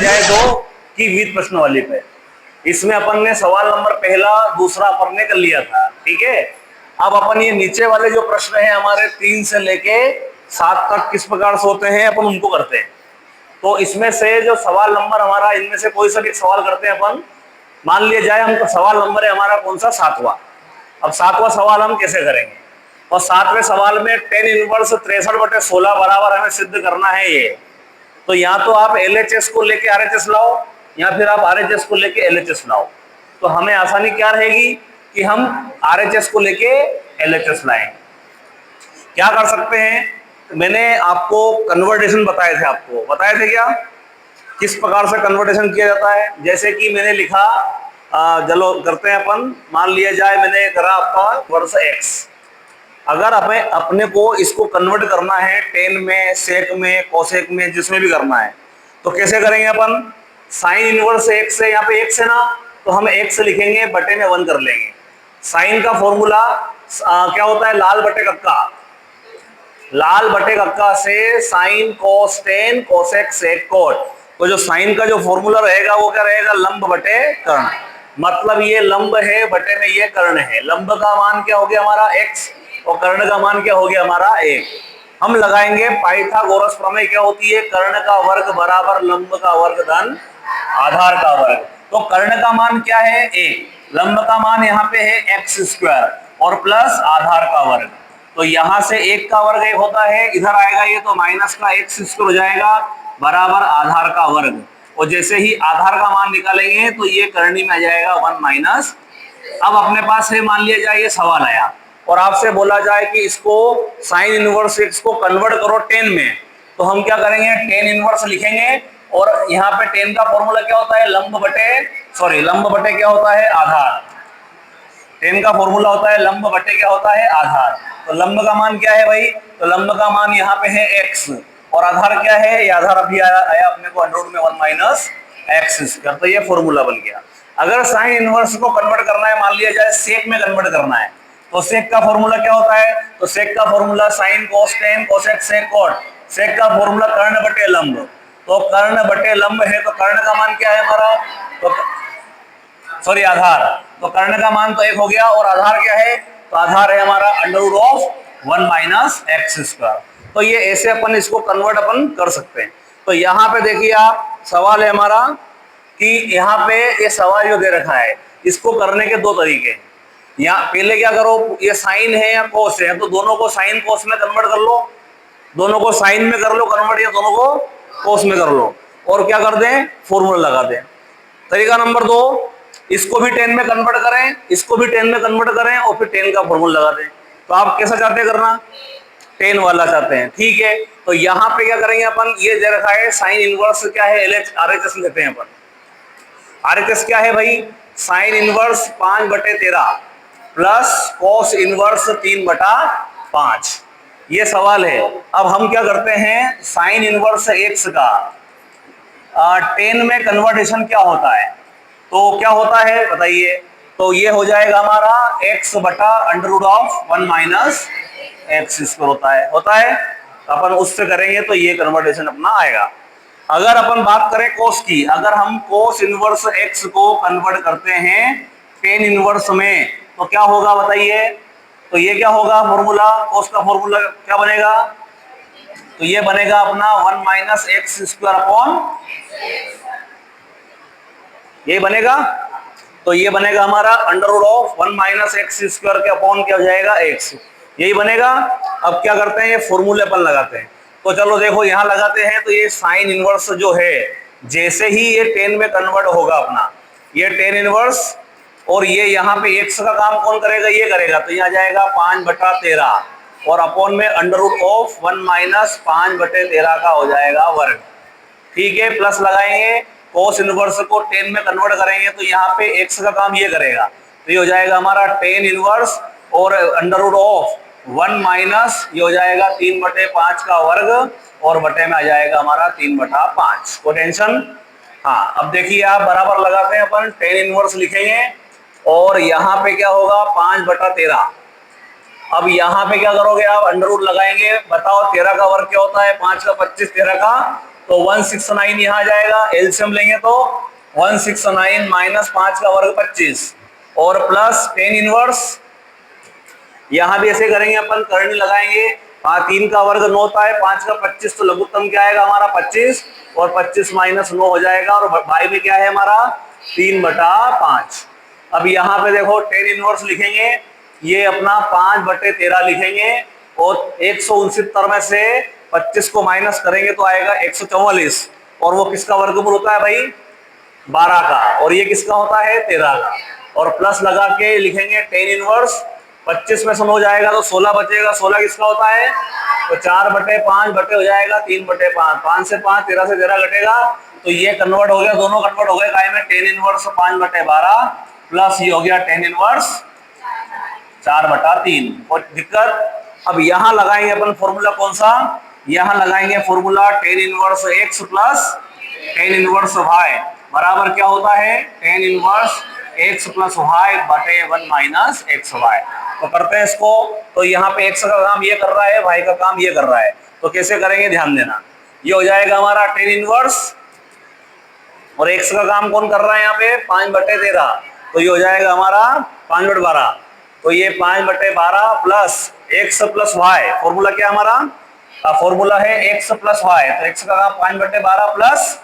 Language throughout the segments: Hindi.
अध्याय 2 की विविध प्रश्नावली पे। इसमें अपन ने सवाल नंबर पहला दूसरा अपन ने कर लिया था, ठीक है। अब अपन ये नीचे वाले जो प्रश्न है हमारे 3 से लेके 7 तक किस प्रकार से होते हैं अपन उनको करते हैं। तो इसमें से जो सवाल नंबर हमारा, इनमें से कोई सा भी सवाल करते हैं अपन। मान लिया जाए हमको सवाल नंबर है हमारा कौन सा, 7वां। अब 7वां सवाल हम कैसे करेंगे, और 7वें सवाल में tan इनवर्स 63/16 बराबर हमें सिद्ध करना है ये। तो या तो आप LHS को लेके RHS लाओ, या फिर आप RHS को लेके LHS लाओ। तो हमें आसानी क्या रहेगी कि हम RHS को लेके LHS लाएं। क्या कर सकते हैं, मैंने आपको कन्वर्टेशन बताए थे, आपको बताए थे क्या किस प्रकार से कन्वर्टेशन किया जाता है। जैसे कि मैंने लिखा, चलो करते हैं अपन। मान लिया जाए मैंने करा आपका वर्ष x। अगर हमें अपने को इसको कन्वर्ट करना है टेन में, सेक में, कोसेक में, जिसमें भी करना है, तो कैसे करेंगे अपन। साइन इनवर्स x है, यहाँ पे x है ना, तो हम x लिखेंगे, बटे में 1 कर लेंगे। साइन का फॉर्मूला क्या होता है, लाल बटे कक्का। लाल बटे कक्का से sine cos tan cosec sec cot. तो जो साइन का जो फॉर्मूला रहेगा वो क्या रहेगा, लंब बटे कर्ण। मतलब ये लंब है, बटे में ये कर्ण है। लंब का मान क्या हो गया हमारा x, और कर्ण का मान क्या हो गया हमारा 1। हम लगाएंगे पाइथागोरस प्रमेय, क्या होती है, कर्ण का वर्ग बराबर लंब का वर्ग धन आधार का वर्ग। तो कर्ण का मान क्या है 1, लंब का मान यहाँ पे है x² और प्लस आधार का वर्ग। तो यहाँ से 1 का वर्ग 1 होता है, इधर आएगा ये तो माइनस का x² हो जाएगा बराबर आधार का वर्ग। और जैसे ही आधार का मान निकालेंगे तो ये करनी में आ जाएगा 1 माइनस। अब अपने पास है, मान लिया जाए ये सवाल आया और आपसे बोला जाए कि इसको साइन इनवर्स x को कन्वर्ट करो टेन में, तो हम क्या करेंगे, टेन इनवर्स लिखेंगे। और यहाँ पे टेन का फॉर्मूला क्या होता है, लंब बटे क्या होता है, आधार। टेन का फॉर्मूला होता है लंब बटे क्या होता है, आधार। तो लंब का मान क्या है भाई, तो लंब का मान यहाँ पे है x, और आधार क्या है, ये आधार अभी आया अपने को √ में 1 माइनस x²। तो ये फॉर्मूला बन गया। अगर साइन इनवर्स को कन्वर्ट करना है, मान लिया जाए सेक में कन्वर्ट करना है, तो सेक का फॉर्मूला क्या होता है, तो सेक का formula sine cos tan cosec sec cot. Sec का फॉर्मूला कर्ण बटे लंब। तो कर्ण बटे लंब है, तो कर्ण का मान क्या है हमारा, तो सॉरी आधार। तो कर्ण का मान तो 1 हो गया, और आधार क्या है, तो आधार है हमारा √1 माइनस x²। तो ये ऐसे अपन इसको कन्वर्ट अपन कर सकते हैं। तो यहाँ पे देखिए आप, सवाल है हमारा कि यहाँ पे ये सवाल जो दे रखा है, इसको करने के 2 तरीके। यहाँ पहले क्या करो, ये साइन है या कोस है, तो दोनों को साइन कोस में कन्वर्ट कर लो, दोनों को साइन में कर लो कन्वर्ट, या दोनों को कोस में कर लो, और क्या कर दें, फॉर्मूला लगा दें। तरीका नंबर 2, इसको भी टेन में कन्वर्ट करें, इसको भी टेन में कन्वर्ट करें, और फिर टेन का फॉर्मूला लगा दें। तो आप कैसा चाहते हैं करना, टेन वाला चाहते हैं, ठीक है। तो यहाँ पे क्या करेंगे अपन, ये दे रखा है साइन इनवर्स क्या है, RHS लेते हैं अपन। RHS क्या है भाई, sine inverse 5/13 plus cos inverse 3/5। ये सवाल है। अब हम क्या करते हैं, साइन इनवर्स x का टेन में कन्वर्टेशन क्या होता है, तो क्या होता है बताइए। तो ये हो जाएगा हमारा x बटा √1 माइनस x² होता है। अपन उससे करेंगे तो ये कन्वर्टेशन अपना आएगा। अगर अपन बात करें कोस की, अगर हम कोस इनवर्स x को कन्वर्ट करते हैं टेन इनवर्स में, तो क्या होगा बताइए। तो ये क्या होगा फॉर्मूला, कोस का फॉर्मूला क्या बनेगा, तो ये बनेगा अपना 1 माइनस x² अपॉन, ये बनेगा। तो ये बनेगा हमारा √1 माइनस x² के अपॉन क्या हो जाएगा, x, यही बनेगा। अब क्या करते हैं, ये फॉर्मूले पर लगाते हैं। तो चलो देखो यहाँ लगाते हैं, तो ये साइन इनवर्स जो है, जैसे ही ये टेन में कन्वर्ट होगा अपना, ये टेन इनवर्स, और ये यहाँ पे x का काम कौन करेगा, ये करेगा। तो यहाँ जाएगा 5/13 और अपॉन में √1 माइनस 5/13 का हो जाएगा वर्ग, ठीक है। प्लस लगाएंगे, कोस इनवर्स को टेन में कन्वर्ट करेंगे, तो यहाँ पे x का काम ये करेगा। तो ये हो जाएगा हमारा टेन इनवर्स, और √1 माइनस ये हो जाएगा 3/5 का वर्ग, और बटे में आ जाएगा हमारा 3/5। को टेंशन, हाँ। अब देखिए आप, बराबर लगाते हैं अपन, टेन इनवर्स लिखेंगे, और यहाँ पे क्या होगा 5/13। अब यहाँ पे क्या करोगे आप, √ लगाएंगे, बताओ 13 का वर्ग क्या होता है, 5 का 25, 13 का तो 169 यहाँ जाएगा, एलसीएम लेंगे तो 169 माइनस 5 का वर्ग 25 और प्लस 10 इनवर्स, यहां भी ऐसे करेंगे अपन, करनी लगाएंगे। 3 का वर्ग 9 होता है, 5 का 25, तो लघुत्तम क्या आएगा हमारा 25 और 25 माइनस 9 हो जाएगा और बाई में क्या है हमारा 3/5। अब यहाँ पे देखो 10 इनवर्स लिखेंगे, ये अपना 5/13 लिखेंगे और 169 में से 25 को माइनस करेंगे तो आएगा 144 और वो किसका वर्गमूल होता है भाई 12 का, और ये किसका होता है 13 का, और प्लस लगा के लिखेंगे 10 इनवर्स। 25 में से 9 जाएगा तो 16 बचेगा, 16 किसका होता है तो 4/5 बटे हो जाएगा 3/5, 5 से 5, 13 से 13 घटेगा, तो ये कन्वर्ट हो गया, दोनों कन्वर्ट हो गए काय में 10 इनवर्स 5/12 प्लस ये हो गया 10 इनवर्स 4/3। और दिक्कत, अब यहां लगाएंगे अपन फॉर्मूला कौन सा, यहां लगाएंगे formula 10 inverse x plus 10 inverse y बराबर क्या होता है 10 इनवर्स x प्लस y बटे 1 माइनस एक्स वाई। तो करते हैं इसको, तो यहाँ पे x का काम ये कर रहा है, y का काम ये कर रहा है, तो कैसे करेंगे ध्यान देना। ये हो जाएगा हमारा 10 इनवर्स और x का काम कौन कर रहा है यहाँ पे 5/13, तो ये हो जाएगा हमारा 5/12, तो ये 5/12 plus x plus y, formula क्या हमारा फॉर्मूला है x प्लस वाई, तो x का काम 5/12 प्लस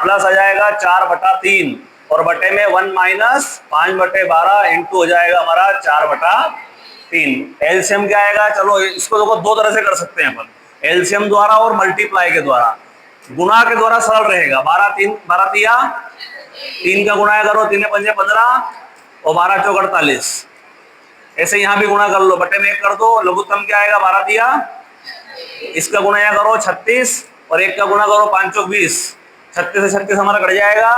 प्लस आ जाएगा 4/3 और बटे में 1 माइनस 5/12 इंटू हो जाएगा हमारा 4/3। एलसीएम क्या आएगा, चलो इसको देखो दो तरह से कर सकते हैं अपन, एलसीएम द्वारा और मल्टीप्लाई के द्वारा। गुणा के द्वारा सरल रहेगा, 12 तिया 3 का गुणा करो, 3 पंजे 15 और 12 चौक 48, ऐसे यहाँ भी गुणा कर लो, बटे में 1 कर दो, लघुत्तम क्या आएगा 12 तिया, इसका गुणा करो 36 और 1 का गुणा करो 5 चौक 20, 36 से 36 हमारा कट जाएगा,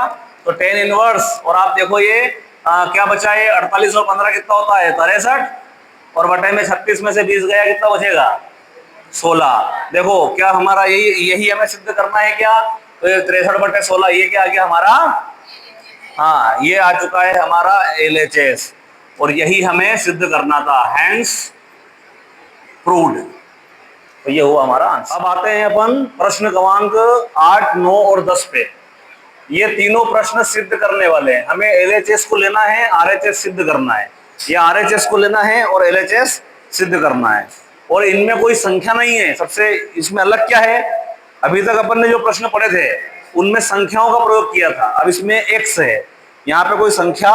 तो 10 इनवर्स और आप देखो ये क्या बचा है 48 और 15 कितना होता है 63 और बटे में 36 में से 20 गया कितना बचेगा 16। देखो क्या हमारा यही हमें सिद्ध करना है क्या, तो 63/16 ये क्या आ गया हमारा, हाँ ये आ चुका है हमारा LHS और यही हमें सिद्ध करना था, हैंस प्रूव्ड। तो ये हुआ हमारा आंसर। अब आते हैं अपन प्रश्न क्रमांक 8, 9 और 10 पे। ये तीनों प्रश्न सिद्ध करने वाले हैं, हमें LHS को लेना है, RHS सिद्ध करना है, या RHS को लेना है और LHS सिद्ध करना है, और इनमें कोई संख्या नहीं है। सबसे इसमें अलग क्या है, अभी तक अपन ने जो प्रश्न पढ़े थे उनमें संख्याओं का प्रयोग किया था, अब इसमें x है, यहाँ पे कोई संख्या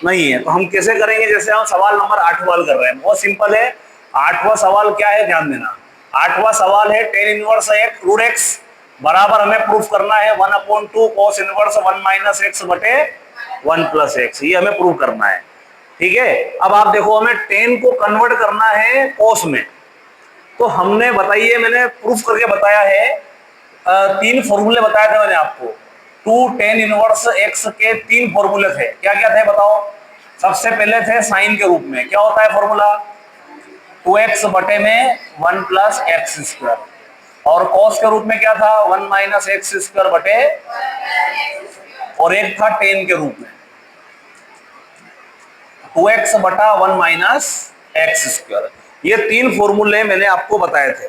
नहीं है। तो हम कैसे करेंगे, जैसे हम सवाल नंबर 8 वाल कर रहे हैं, बहुत सिंपल है। 8वां सवाल क्या है ध्यान देना, 8वां सवाल है 10 इनवर्स रूट x बराबर हमें प्रूफ करना है 1/2 cos इनवर्स 1 माइनस एक्स बटे 1 प्लस एक्स, ये हमें प्रूफ करना है। ठीक है, अब आप देखो हमें 10 को कन्वर्ट करना है cos में, तो हमने बताइए, मैंने प्रूफ करके बताया है, 3 फॉर्मूले बताए थे मैंने आपको। 10 इनवर्स x के 3 फॉर्मूले थे, क्या क्या थे बताओ। सबसे पहले थे साइन के रूप में, क्या होता है फॉर्मूला 2x बटे में 1 प्लस एक्स स्क्वायर, और cos के रूप में क्या था 1 माइनस एक्स स्क्वायर बटे, और एक था 10 के रूप में 2x बटा 1 माइनस एक्स स्क्वायर। ये 3 फॉर्मूले मैंने आपको बताए थे।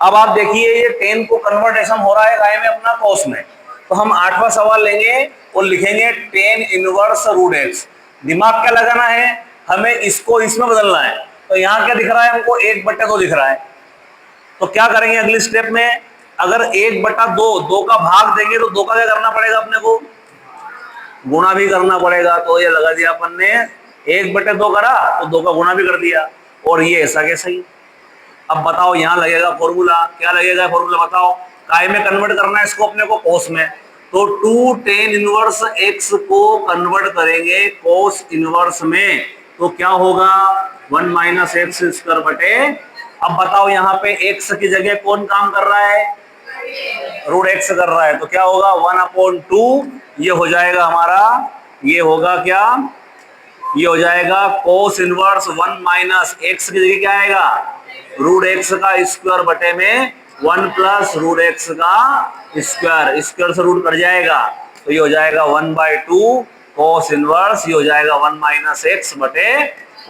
अब आप देखिए ये 10 को कन्वर्टेशन हो रहा है काय में अपना cos में, तो हम 8वां सवाल लेंगे और लिखेंगे 10 इनवर्स रूट x। दिमाग क्या लगाना है, हमें इसको इसमें बदलना है। तो यहाँ क्या दिख रहा है हमको 1/2 दिख रहा है, तो क्या करेंगे अगली स्टेप में, अगर 1/2 2 का भाग देंगे तो 2 का क्या करना पड़ेगा अपने को गुणा भी करना पड़ेगा। तो ये लगा दिया अपन ने 1/2 करा तो 2 का गुणा भी कर दिया, और ये ऐसा कैसा ही। अब बताओ यहाँ लगेगा फॉर्मूला, क्या लगेगा फॉर्मूला बताओ, काय में कन्वर्ट करना है इसको अपने को cos में, तो 2 10 इनवर्स x को कन्वर्ट करेंगे cos इनवर्स में, तो क्या होगा 1 माइनस एक्स स्क्वायर बटे, अब बताओ यहाँ पे x की जगह कौन काम कर रहा है रूट x कर रहा है, तो क्या होगा 1/2, ये हो जाएगा हमारा, ये होगा क्या, ये हो जाएगा cos इनवर्स 1 माइनस एक्स की जगह क्या आएगा रूट x का स्क्वायर बटे में 1 प्लस रूट x का स्क्वायर, स्क्वायर से रूट कट जाएगा, तो ये हो जाएगा 1/2 cos इनवर्स, ये हो जाएगा 1 माइनस एक्स बटे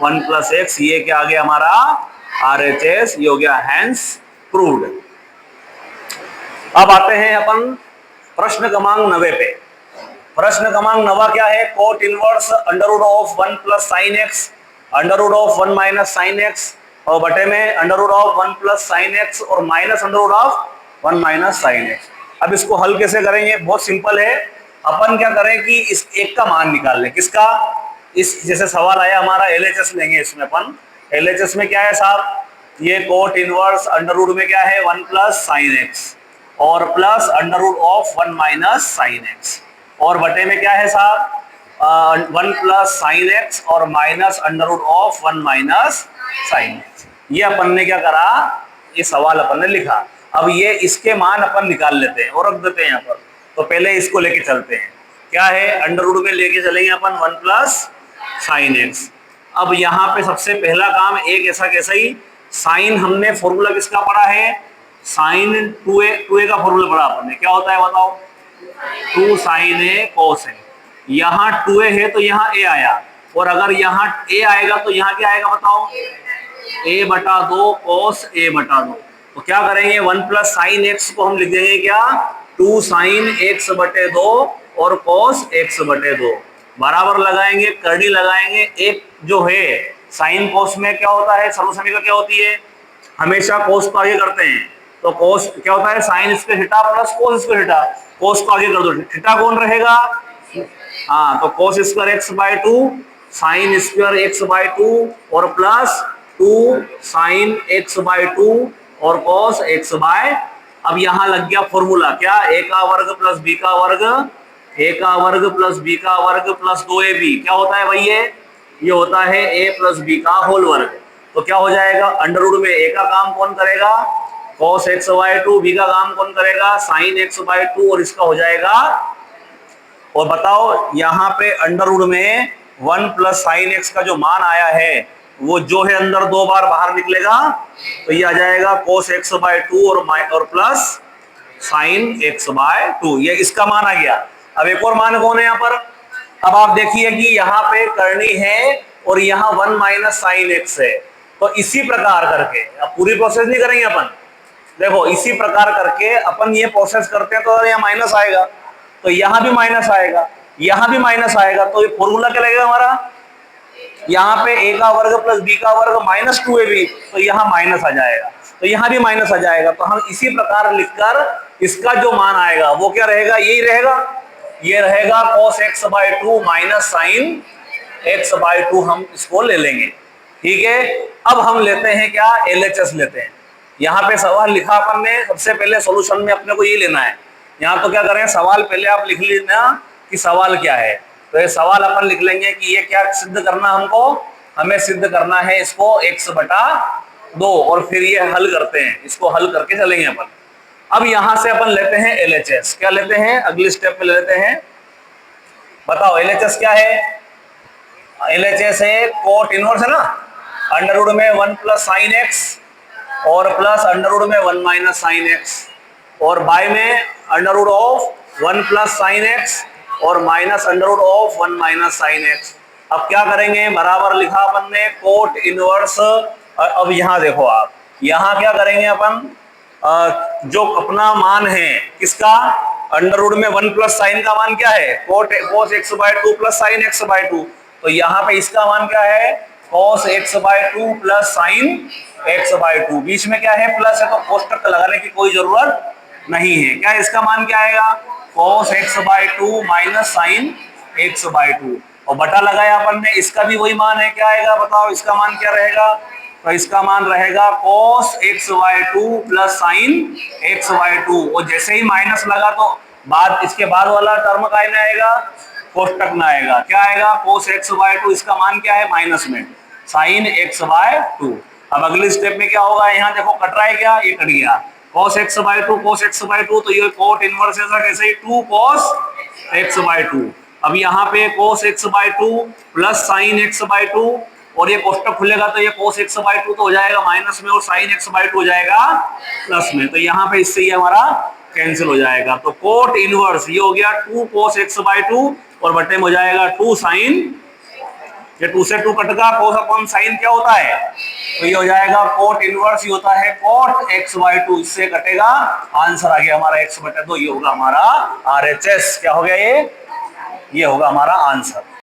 1 प्लस एक्स, ये क्या आ गया हमारा RHS, ये हो गया हैंस प्रूव्ड। अब आते हैं अपन प्रश्न क्रमांक 90 पे। प्रश्न क्रमांक 90 क्या है? Cot inverse under root of 1 plus sine x under root of 1 minus sine x और बटे में under root of 1 plus sine x और minus under root of 1 minus sine x. अब इसको हल कैसे करेंगे? बहुत सिंपल है। अपन क्या करें कि इस एक का मान निकाल लें। किसका? इस जैसे सवाल आया हमारा LHS लेंगे। इसमें अपन LHS में क्या है साहब? ये कोट इनवर्स अंडर रूट में क्या है? 1 प्लस साइन एक्स और plus under root of 1 minus sine x और बटे में क्या है साहब? 1 प्लस साइन एक्स और minus under root of 1 minus sine x. ये अपन ने क्या करा? ये सवाल अपन ने लिखा। अब ये इसके मान अपन निकाल लेते हैं और रख देते हैं यहाँ पर। तो पहले इसको लेके चलते हैं। क्या है? अंडर रूट में लेके चलेंगे अपन 1 प्लस साइन एक्स। अब यहाँ पे सबसे पहला काम एक ऐसा कैसा ही साइन, हमने फॉर्मूला किसका पढ़ा है? साइन 2a का फॉर्मूला पढ़ा अपन ने। क्या होता है बताओ? 2 साइन ए कोस ए। यहाँ 2a है तो यहाँ a आया और अगर यहाँ a आएगा तो यहाँ क्या आएगा बताओ? a बटा 2 कोस a बटा 2। तो क्या करेंगे? 1 प्लस साइन एक्स को हम लिख देंगे क्या? 2 साइन एक्स बटे 2 और कोस एक्स बटे 2 बराबर लगाएंगे, करनी लगाएंगे। एक जो है साइन कोस में क्या होता है? सर्वसमीकरण क्या होती है? हमेशा कोस को आगे करते हैं। तो कोस क्या होता है? Sine square theta plus cos square theta. Cos को आगे कर दो, थीटा कौन रहेगा? हाँ, तो cos square x by 2 sine square x by 2 और प्लस 2 साइन एक्स बाय 2 और कोस एक्स बाय। अब यहाँ लग गया फॉर्मूला क्या? a का वर्ग प्लस b का वर्ग, a का वर्ग प्लस b का वर्ग प्लस 2ab। क्या होता है भाई? ये होता है a प्लस b का होल वर्ग। तो क्या हो जाएगा? अंडर रूट में a का काम कौन करेगा? cos x बाय 2, b का काम कौन करेगा? sin x बाय 2 और इसका हो जाएगा। और बताओ यहाँ पे अंडर रूट में 1 प्लस साइन एक्स का जो मान आया है वो जो है अंदर 2 बार बाहर निकलेगा तो ये आ जाएगा cos x बाय 2 और प्लस साइन x बाय 2। ये इसका मान आ गया। अब एक और मान कौन है यहाँ पर? अब आप देखिए कि यहाँ पे करनी है और यहाँ 1 माइनस साइन एक्स है। तो इसी प्रकार करके, अब पूरी प्रोसेस नहीं करेंगे अपन, देखो इसी प्रकार करके अपन ये प्रोसेस करते हैं तो यहाँ माइनस आएगा, तो यहाँ भी माइनस आएगा, यहाँ भी माइनस आएगा। तो ये फॉर्मूला क्या लगेगा हमारा? यहाँ पे a का वर्ग प्लस b का वर्ग माइनस 2ab, तो यहाँ माइनस आ जाएगा, तो यहाँ भी माइनस आ जाएगा। तो हम इसी प्रकार लिखकर इसका जो मान आएगा वो क्या रहेगा? यही रहेगा। ये रहेगा cos x by 2 minus sine x by 2। हम इसको ले लेंगे। ठीक है। अब हम लेते हैं क्या? LHS लेते हैं। यहाँ पे सवाल लिखा अपन ने, सबसे पहले सॉल्यूशन में अपने को ये लेना है। यहाँ तो क्या करें? सवाल पहले आप लिख लेना कि सवाल क्या है। तो ये सवाल अपन लिख लेंगे कि ये क्या सिद्ध करना हमको? हमें सिद्ध करना है इसको x बटा 2 और फिर ये हल करते हैं। इसको हल करके चलेंगे अपन। अब यहाँ से अपन लेते हैं LHS। क्या लेते हैं? अगली स्टेप पे लेते हैं। बताओ LHS क्या है? LHS है कोट इनवर्स है ना, अंडर रूट में 1 प्लस साइन एक्स और प्लस अंडर रूट में 1 माइनस साइन एक्स और बाय में under root of 1 plus sine x और minus under root of 1 minus sine x. अब क्या करेंगे? बराबर लिखा अपन ने कोट इनवर्स। अब यहाँ देखो आप, यहाँ क्या करेंगे अपन? जो अपना मान है किसका? अंडर रूट में 1 प्लस साइन का मान क्या है? Cos x by 2 plus sine x by 2। तो यहाँ पे इसका मान क्या है? cos x by 2 plus sine x by 2। बीच में क्या है? प्लस है तो कोष्टक लगाने की कोई जरूरत नहीं है। क्या इसका मान क्या आएगा? cos x by 2 minus sine x by 2 और बटा लगाया अपन ने। इसका भी वही मान है। क्या आएगा बताओ? इसका मान क्या रहेगा? तो इसका मान रहेगा cos x by 2 plus sine x by 2 और जैसे ही माइनस लगा तो बाद इसके बाद वाला टर्म का ना आएगा, कोष्टक में आएगा। क्या आएगा? cos x by 2। इसका मान क्या है? माइनस में साइन x बाय 2। अब अगले स्टेप में क्या होगा? यहाँ देखो कट रहा है क्या? ये कट गया। cos x by 2 cos x by 2, तो ये कोट इनवर्स है कैसे ही 2 cos x बाय 2। अब यहाँ पे cos x by 2 plus sine x by 2 और ये कोष्टक खुलेगा तो ये cos x बाय 2 तो हो जाएगा माइनस में और साइन x बाय 2 हो जाएगा प्लस में। तो यहाँ पे इससे ये हमारा कैंसिल हो जाएगा। तो कोट इनवर्स ये हो गया 2 cos x बाय 2 और बटे में हो जाएगा 2 साइन ये 2 से 2 कटेगा, cos अपॉन साइन क्या होता है, तो ये हो जाएगा कोट इनवर्स, ये होता है कोट x/2, इससे कटेगा, आंसर आ गया हमारा x/2, ये होगा हमारा RHS। क्या हो गया ये होगा हमारा आंसर।